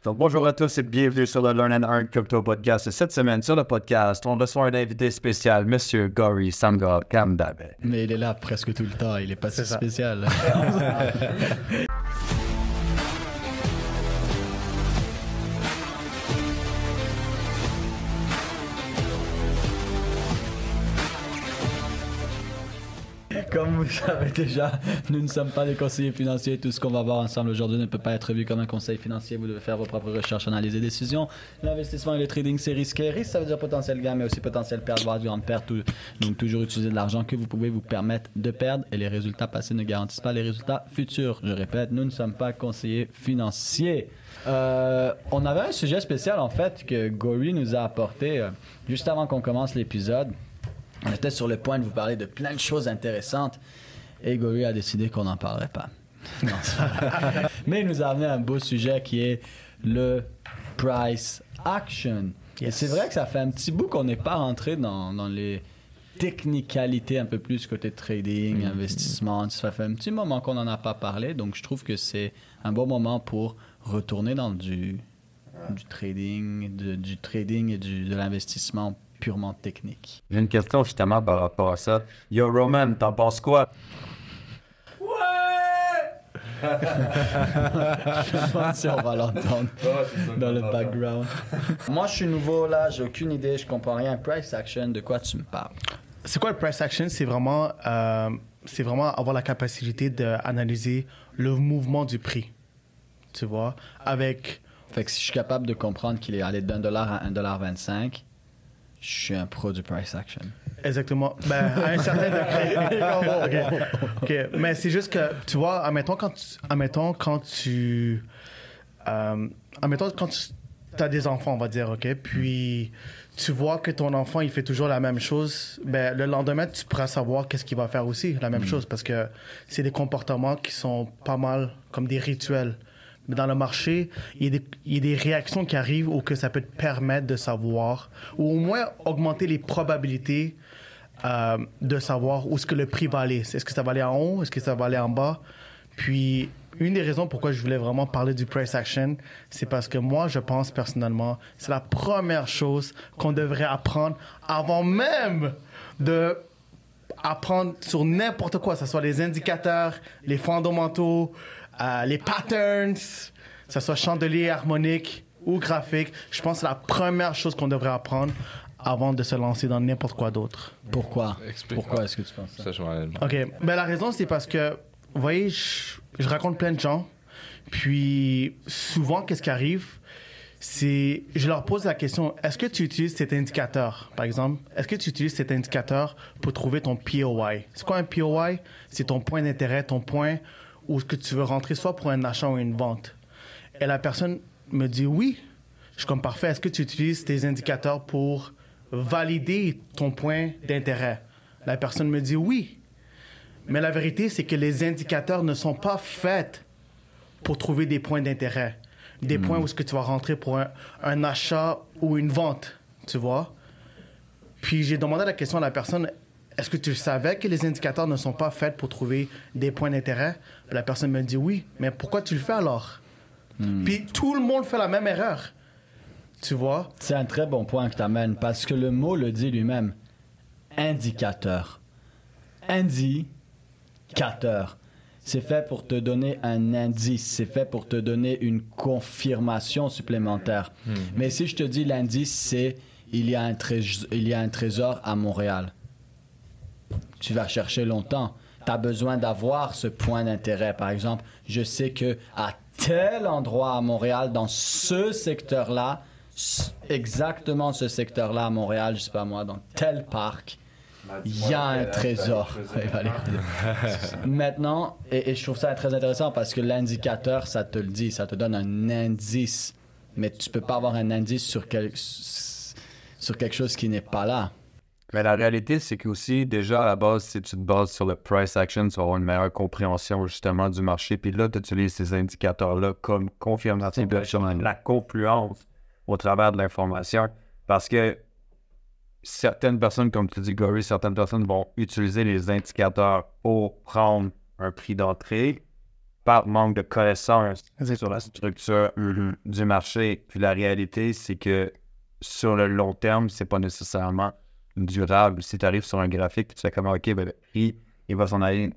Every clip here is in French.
Donc, bonjour à tous et bienvenue sur le Learn and Earn Crypto Podcast. Et cette semaine, sur le podcast, on reçoit un invité spécial, Monsieur Gauri Samgar Kamdabe. Mais il est là presque tout le temps, il est pas si spécial. Comme vous le savez déjà, nous ne sommes pas des conseillers financiers. Tout ce qu'on va voir ensemble aujourd'hui ne peut pas être vu comme un conseil financier. Vous devez faire vos propres recherches, analyses et décisions. L'investissement et le trading, c'est risqué. Risque, ça veut dire potentiel gain, mais aussi potentiel perte, voire grande perte. Donc, toujours utiliser de l'argent que vous pouvez vous permettre de perdre. Et les résultats passés ne garantissent pas les résultats futurs. Je répète, nous ne sommes pas conseillers financiers. On avait un sujet spécial, en fait, que Gauri nous a apporté juste avant qu'on commence l'épisode. On était sur le point de vous parler de plein de choses intéressantes et Gauri a décidé qu'on n'en parlerait pas. Non, mais il nous a amené un beau sujet qui est le price action. Yes. Et c'est vrai que ça fait un petit bout qu'on n'est pas rentré dans les technicalités un peu plus côté trading, investissement. Ça fait un petit moment qu'on n'en a pas parlé, donc je trouve que c'est un bon moment pour retourner dans du trading et de l'investissement purement technique. J'ai une question justement par rapport à ça. Yo Roman, t'en penses quoi? Ouais! Je me demande si on va l'entendre dans le background. Moi, je suis nouveau là, j'ai aucune idée, je comprends rien. Price action, de quoi tu me parles? C'est quoi le price action? C'est vraiment avoir la capacité d'analyser le mouvement du prix. Tu vois? Fait que si je suis capable de comprendre qu'il est allé d'$1 à $1,25, je suis un pro du price action. Exactement. Ben, à un certain degré. OK. Mais c'est juste que, tu vois, admettons quand tu as des enfants, on va dire, OK? Puis tu vois que ton enfant, il fait toujours la même chose. Ben, le lendemain, tu pourras savoir qu'est-ce qu'il va faire aussi, la même chose. Parce que c'est des comportements qui sont pas mal comme des rituels. Mais dans le marché, il y a des réactions qui arrivent ou que ça peut te permettre de savoir, ou au moins augmenter les probabilités de savoir où est-ce que le prix va aller. Est-ce que ça va aller en haut? Est-ce que ça va aller en bas? Puis, une des raisons pourquoi je voulais vraiment parler du price action, c'est parce que moi, je pense personnellement, c'est la première chose qu'on devrait apprendre avant même de apprendre sur n'importe quoi, que ce soit les indicateurs, les fondamentaux, les patterns, que ce soit chandelier, harmonique ou graphique. Je pense que c'est la première chose qu'on devrait apprendre avant de se lancer dans n'importe quoi d'autre. Pourquoi? Pourquoi est-ce que tu penses ça? OK. Ben, la raison, c'est parce que, vous voyez, je rencontre plein de gens, puis souvent, qu'est-ce qui arrive? C'est, je leur pose la question, est-ce que tu utilises cet indicateur, par exemple? Est-ce que tu utilises cet indicateur pour trouver ton POI? C'est quoi un POI? C'est ton point d'intérêt, ton point où est-ce que tu veux rentrer, soit pour un achat ou une vente. Et la personne me dit oui. Je suis comme parfait. Est-ce que tu utilises tes indicateurs pour valider ton point d'intérêt? La personne me dit oui. Mais la vérité, c'est que les indicateurs ne sont pas faits pour trouver des points d'intérêt. Des points où est-ce que tu vas rentrer pour un achat ou une vente, tu vois? Puis j'ai demandé la question à la personne, est-ce que tu savais que les indicateurs ne sont pas faits pour trouver des points d'intérêt? La personne me dit oui, mais pourquoi tu le fais alors? Puis tout le monde fait la même erreur, tu vois? C'est un très bon point que tu amènes parce que le mot le dit lui-même. Indicateur. Indicateur. C'est fait pour te donner un indice, c'est fait pour te donner une confirmation supplémentaire. Mais si je te dis l'indice, c'est il y a un trésor à Montréal. Tu vas chercher longtemps. Tu as besoin d'avoir ce point d'intérêt. Par exemple, je sais que à tel endroit à Montréal, dans ce secteur-là, exactement ce secteur-là à Montréal, je sais pas moi, dans tel parc, il y a un trésor. Maintenant, et je trouve ça très intéressant parce que l'indicateur, ça te le dit, ça te donne un indice. Mais tu peux pas avoir un indice sur quelque chose qui n'est pas là. Mais la réalité, c'est qu'aussi, déjà, à la base, si tu te bases sur le price action, tu vas avoir une meilleure compréhension, justement, du marché. Puis là, tu utilises ces indicateurs-là comme confirmation de la confluence au travers de l'information. Parce que certaines personnes, comme tu dis, Gauri, certaines personnes vont utiliser les indicateurs pour prendre un prix d'entrée. par manque de connaissances sur la structure du marché. Puis la réalité, c'est que sur le long terme, c'est pas nécessairement durable. Si tu arrives sur un graphique, tu fais comme, OK, ben, le prix, il va s'en aller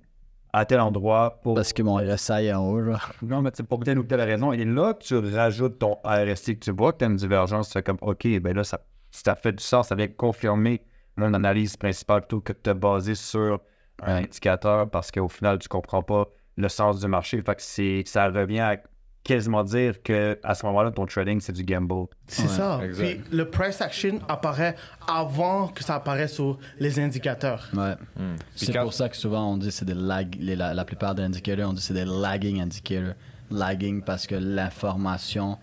à tel endroit pour... Parce que mon RSI est en haut, genre. Non, mais c'est pour telle ou telle raison. Et là, tu rajoutes ton RSI, que tu vois que tu as une divergence, tu fais comme, OK, ben là, si ça fait du sens, ça vient confirmer une analyse principale plutôt que de te baser sur un indicateur parce qu'au final, tu comprends pas le sens du marché. Fait que ça revient à quasiment dire qu'à ce moment-là, ton trading, c'est du gamble. C'est ça. exact. Puis le price action apparaît avant que ça apparaisse sur les indicateurs. Ouais. Puis C'est quand- pour ça que souvent on dit c'est des la plupart des indicateurs, on dit c'est des lagging indicators. Lagging parce que l'information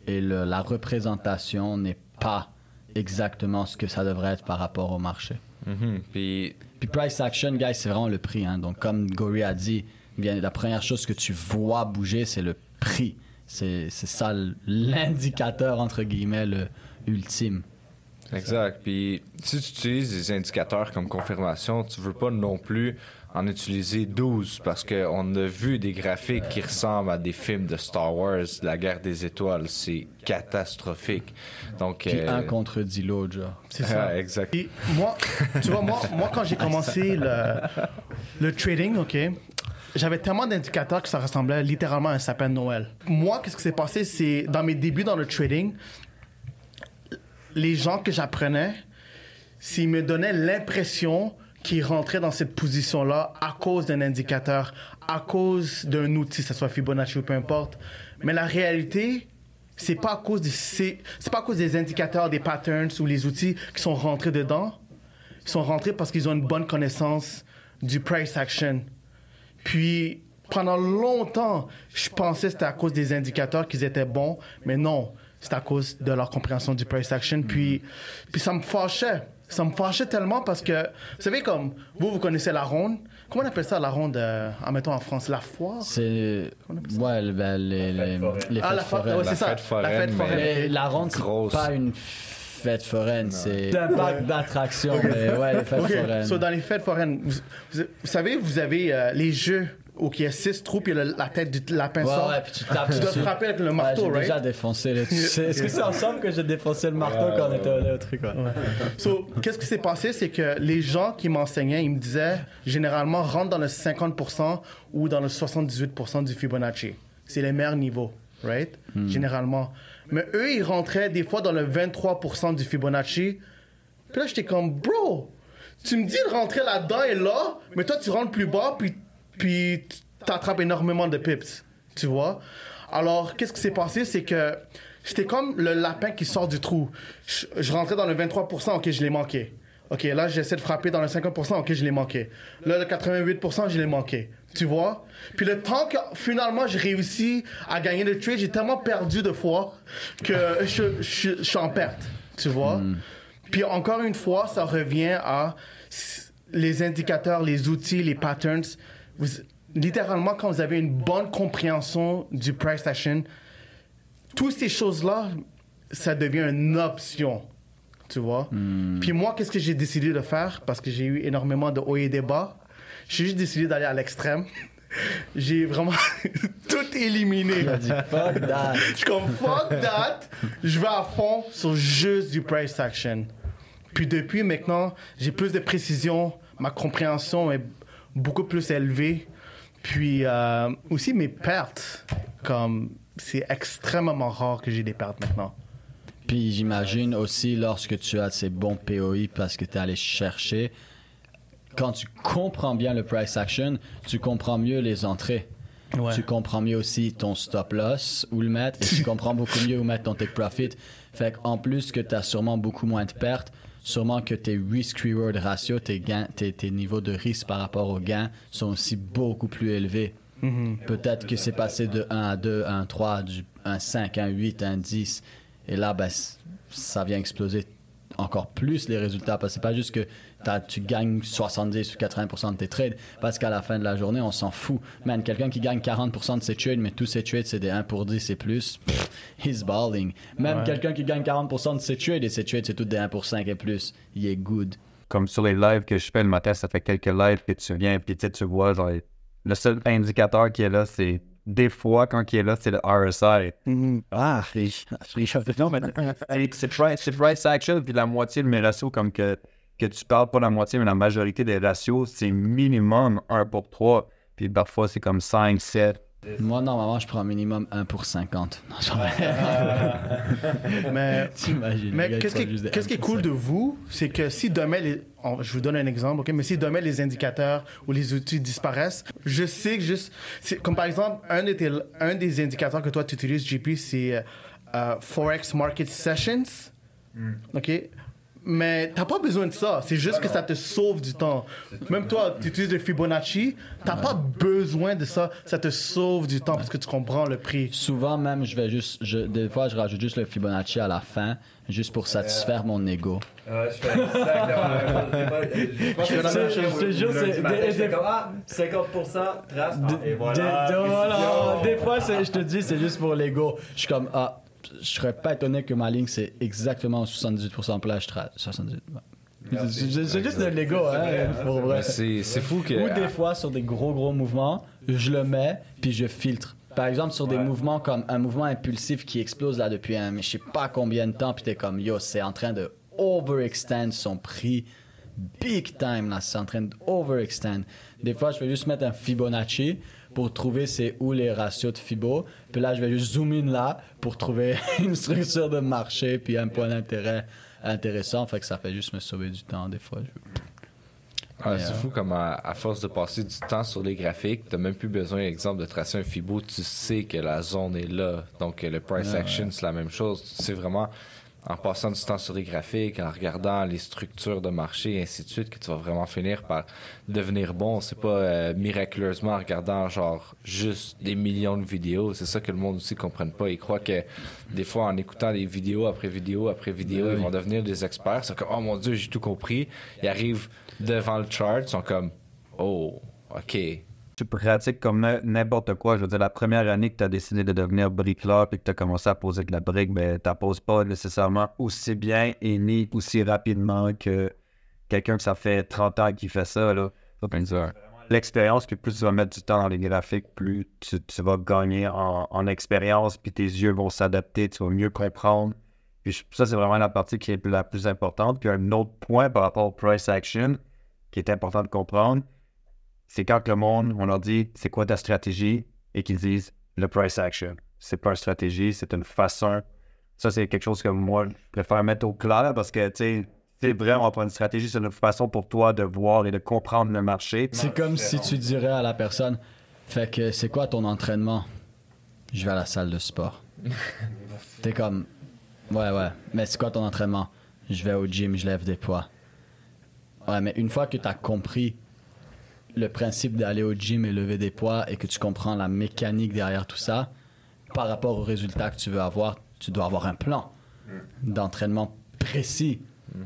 et la représentation n'est pas exactement ce que ça devrait être par rapport au marché. Puis Puis price action, guys, c'est vraiment le prix. Hein. Donc comme Gory a dit, bien, la première chose que tu vois bouger, c'est le prix. C'est ça l'indicateur, entre guillemets, le ultime. exact. Puis si tu utilises des indicateurs comme confirmation, tu veux pas non plus en utiliser 12 parce qu'on a vu des graphiques qui ressemblent à des films de Star Wars, la guerre des étoiles. C'est catastrophique. Donc, Puis un contredit l'autre, genre. C'est ça. exact. Puis moi, tu vois, moi quand j'ai commencé le trading, OK, j'avais tellement d'indicateurs que ça ressemblait littéralement à un sapin de Noël. Moi, qu'est-ce qui s'est passé, c'est dans mes débuts dans le trading, les gens que j'apprenais, s'ils me donnaient l'impression qu'ils rentraient dans cette position-là à cause d'un indicateur, à cause d'un outil, que ce soit Fibonacci ou peu importe. Mais la réalité, c'est pas à cause c'est pas à cause des indicateurs, des patterns ou les outils qui sont rentrés dedans. Ils sont rentrés parce qu'ils ont une bonne connaissance du price action. Puis, pendant longtemps, je pensais que c'était à cause des indicateurs qu'ils étaient bons, mais non, c'est à cause de leur compréhension du price action. Puis ça me fâchait. Ça me fâchait tellement parce que, vous savez, comme vous connaissez la ronde. Comment on appelle ça, la ronde, mettons en France, la foire? C'est. Ouais, les Ah, fêtes la foire, foraines. ouais, c'est ça. fête foraine, La fête mais- foraine. Mais la ronde, c'est Grosse. pas une fête foraine, c'est un parc d'attractions. Mais ouais, les fêtes OK, foraines. so dans les fêtes foraines, vous savez, vous avez les jeux où il y a 6 trous, puis il y a la tête du lapin Ouais, sort. ouais, puis tu tapes Tu dois dessus. frapper avec le marteau, J'ai right? déjà défoncé le. Est-ce que c'est ensemble que j'ai défoncé le marteau quand on était allé au truc, ouais. So, qu'est-ce qui s'est passé, c'est que les gens qui m'enseignaient, ils me disaient, généralement, rentre dans le 50% ou dans le 78% du Fibonacci. C'est les meilleurs niveaux, right? Généralement. Mais eux, ils rentraient des fois dans le 23% du Fibonacci. Puis là, j'étais comme, bro, tu me dis de rentrer là-dedans et là, mais toi, tu rentres plus bas, puis t'attrapes énormément de pips, tu vois? Alors, qu'est-ce qui s'est passé, c'est que j'étais comme le lapin qui sort du trou. Je rentrais dans le 23%, OK, je l'ai manqué. OK, là, j'essaie de frapper dans le 50%, OK, je l'ai manqué. Là, le 88%, je l'ai manqué. Tu vois? Puis le temps que finalement j'ai réussi à gagner le trade, j'ai tellement perdu de fois que je suis en perte. Tu vois? Puis encore une fois, ça revient à les indicateurs, les outils, les patterns. Littéralement, quand vous avez une bonne compréhension du price action, toutes ces choses-là, ça devient une option. Tu vois? Puis moi, qu'est-ce que j'ai décidé de faire? Parce que j'ai eu énormément de hauts et des bas. J'ai juste décidé d'aller à l'extrême. J'ai vraiment tout éliminé. Il a dit fuck that. Je suis comme fuck that. Je vais à fond sur juste du price action. Puis depuis maintenant, j'ai plus de précision. Ma compréhension est beaucoup plus élevée. Puis aussi mes pertes, comme c'est extrêmement rare que j'ai des pertes maintenant. Puis j'imagine aussi lorsque tu as ces bons POI parce que tu es allé chercher, quand tu comprends bien le price action, tu comprends mieux les entrées. Ouais. Tu comprends mieux aussi ton stop loss, où le mettre, et tu comprends beaucoup mieux où mettre ton take profit. Fait qu'en plus que tu as sûrement beaucoup moins de pertes, sûrement que tes risk-reward ratio, tes niveaux de risque par rapport aux gains sont aussi beaucoup plus élevés. Peut-être que c'est passé de 1 à 2, 1 à 3, 1 à 5, 1 à 8, 1 à 10. Et là, ben, ça vient exploser encore plus les résultats. Parce que c'est pas juste que tu gagnes 70 ou 80% de tes trades. Parce qu'à la fin de la journée, on s'en fout. Man, quelqu'un qui gagne 40% de ses trades, mais tous ses trades, c'est des 1 pour 10 et plus, he's balling. Même quelqu'un qui gagne 40% de ses trades et ses trades, c'est tous des 1 pour 5 et plus, il est good. Comme sur les lives que je fais le matin, ça fait quelques lives que tu viens, puis tu vois genre Le seul indicateur qui est là, c'est des fois, quand il est là, c'est le RSI. Ah, non, mais C'est price action, puis la moitié de mes ratios, comme que tu parles pas la moitié, mais la majorité des ratios, c'est minimum 1 pour 3. Puis parfois, c'est comme 5, 7. Moi, normalement, je prends minimum 1 pour 50. Non, Mais, t'imagines. mais qu'est-ce qui est cool de vous, c'est que si demain, je vous donne un exemple, ok, mais si demain les indicateurs ou les outils disparaissent, je sais que comme par exemple, un des indicateurs que toi tu utilises, JP, c'est Forex Market Sessions, ok. Mais t'as pas besoin de ça. C'est juste que ça te sauve du temps. Même toi, tu utilises le Fibonacci, t'as pas besoin de ça. Ça te sauve du temps parce que tu comprends le prix. Souvent même, des fois, je rajoute juste le Fibonacci à la fin, juste pour satisfaire mon ego. Je fais exactement Je te jure, c'est 50%, trace, et Des fois, je te dis, c'est juste pour l'ego. Je suis comme, je serais pas étonné que ma ligne, c'est exactement 78%. Puis là, je trace 78%. C'est juste de l'ego, hein, pour vrai. C'est fou que... Ou des fois, sur des gros mouvements, je le mets, puis je filtre. Par exemple, sur des mouvements comme un mouvement impulsif qui explose là depuis je sais pas combien de temps, puis t'es comme, yo, c'est en train de overextend son prix big time, là. C'est en train de overextend. Des fois, je vais juste mettre un Fibonacci pour trouver c'est où les ratios de Fibo. Puis là, je vais juste zoom in là pour trouver une structure de marché puis un point d'intérêt intéressant. Fait que ça fait juste me sauver du temps des fois. C'est fou comme à force de passer du temps sur les graphiques, t'as même plus besoin, exemple, de tracer un Fibo. Tu sais que la zone est là. Donc, le price action, c'est la même chose. C'est vraiment en passant du temps sur les graphiques, en regardant les structures de marché et ainsi de suite, que tu vas vraiment finir par devenir bon. C'est pas miraculeusement en regardant genre juste des millions de vidéos. C'est ça que le monde aussi ne comprenne pas. Ils croient que des fois, en écoutant des vidéos après vidéo après vidéo, ils vont devenir des experts. C'est comme, oh mon Dieu, j'ai tout compris. Ils arrivent devant le chart, ils sont comme, oh, OK. Tu pratiques comme n'importe quoi. Je veux dire, la première année que tu as décidé de devenir bricoleur puis que tu as commencé à poser de la brique, ben, tu poses pas nécessairement aussi bien et ni aussi rapidement que quelqu'un que ça fait 30 ans qui fait ça. Là. L'expérience, puis plus tu vas mettre du temps dans les graphiques, plus tu vas gagner en expérience, puis tes yeux vont s'adapter, tu vas mieux comprendre. Puis ça, c'est vraiment la partie qui est la plus importante. Puis un autre point par rapport au price action qui est important de comprendre, c'est quand le monde, on leur dit, c'est quoi ta stratégie? Et qu'ils disent, le price action. C'est pas une stratégie, c'est une façon. Ça, c'est quelque chose que moi, je préfère mettre au clair parce que, tu sais, c'est vraiment pas une stratégie, c'est une façon pour toi de voir et de comprendre le marché. C'est comme si tu dirais à la personne, fait que c'est quoi ton entraînement? Je vais à la salle de sport. T'es comme, ouais, mais c'est quoi ton entraînement? Je vais au gym, je lève des poids. Ouais, mais une fois que t'as compris le principe d'aller au gym et lever des poids et que tu comprends la mécanique derrière tout ça, par rapport aux résultats que tu veux avoir, tu dois avoir un plan d'entraînement précis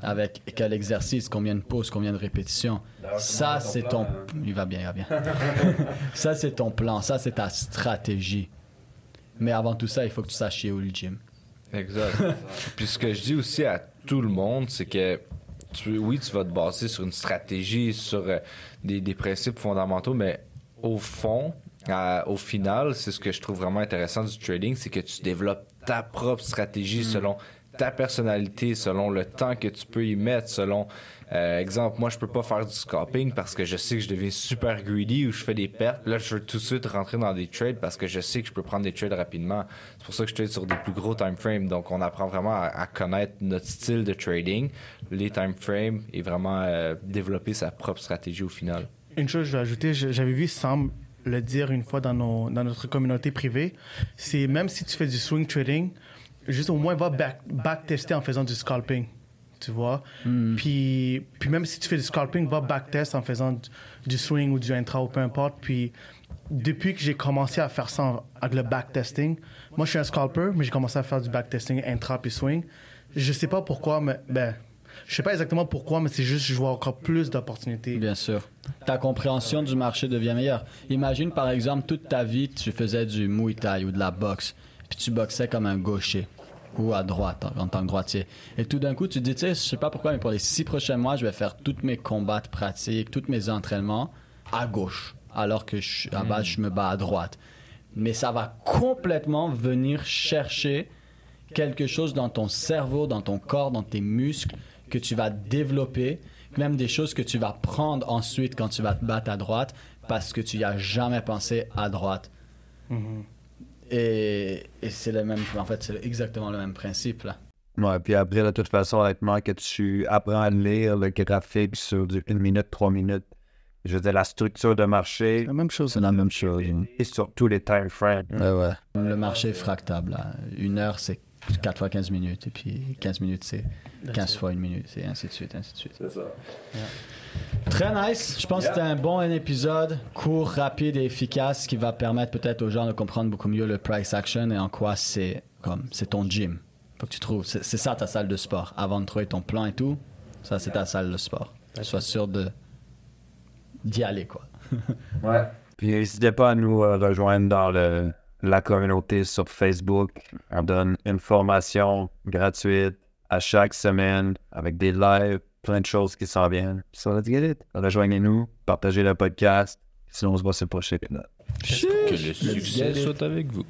avec quel exercice, combien de pauses, combien de répétitions. Ça, c'est ton... Il va bien. Ça, c'est ton plan. Ça, c'est ta stratégie. Mais avant tout ça, il faut que tu saches où le gym. Exact. Puis ce que je dis aussi à tout le monde, c'est que tu vas te baser sur une stratégie, sur des principes fondamentaux, mais au fond, au final, c'est ce que je trouve vraiment intéressant du trading, c'est que tu développes ta propre stratégie selon ta personnalité, selon le temps que tu peux y mettre, selon... exemple, moi, je peux pas faire du scalping parce que je sais que je deviens super greedy ou je fais des pertes. Là, je veux tout de suite rentrer dans des trades parce que je sais que je peux prendre des trades rapidement. C'est pour ça que je trade sur des plus gros time frames. Donc, on apprend vraiment à connaître notre style de trading, les time frames et vraiment développer sa propre stratégie au final. Une chose que je vais ajouter, j'avais vu Sam le dire une fois dans notre communauté privée, c'est même si tu fais du swing trading, juste au moins va backtester en faisant du scalping. Tu vois. Puis même si tu fais du scalping, va backtest en faisant du swing ou du intra ou peu importe. Puis depuis que j'ai commencé à faire ça avec le backtesting, moi je suis un scalper, mais j'ai commencé à faire du backtesting intra puis swing. Je sais pas pourquoi, mais je sais pas exactement pourquoi, mais c'est juste que je vois encore plus d'opportunités. Bien sûr. Ta compréhension du marché devient meilleure. Imagine par exemple toute ta vie tu faisais du Muay Thai ou de la boxe, puis tu boxais comme un gaucher. Ou à droite, en tant que droitier. Et tout d'un coup, tu te dis, tu sais, je sais pas pourquoi, mais pour les 6 prochains mois, je vais faire tous mes combats de pratique, tous mes entraînements à gauche. alors que à base, je me bats à droite. Mais ça va complètement venir chercher quelque chose dans ton cerveau, dans ton corps, dans tes muscles, que tu vas développer, même des choses que tu vas prendre ensuite quand tu vas te battre à droite, parce que tu n'y as jamais pensé à droite. Et c'est le même, en fait, c'est exactement le même principe, là. Ouais, puis après, de toute façon, honnêtement, que tu apprends à lire le graphique sur 1 minute, 3 minutes, je veux dire, la structure de marché, La même chose, c'est la même chose. et sur tous les time frames. Ouais. Le marché est fractable, là. 1 heure, c'est 4 fois 15 minutes, et puis 15 minutes, c'est 15 fois 1 minute, et ainsi de suite, ainsi de suite. C'est ça. Très nice. Je pense que c'était un bon épisode, court, rapide et efficace, qui va permettre peut-être aux gens de comprendre beaucoup mieux le price action et en quoi c'est ton gym. Faut que tu trouves, c'est ça ta salle de sport. Avant de trouver ton plan et tout, ça c'est ta salle de sport. Sois sûr d'y aller, quoi. Ouais. Puis n'hésitez pas à nous rejoindre dans la communauté sur Facebook. On donne une formation gratuite à chaque semaine avec des lives, plein de choses qui s'en viennent. So let's get it. Rejoignez-nous, partagez le podcast. Sinon, on se voit sur le prochain épisode. Que le succès soit avec vous.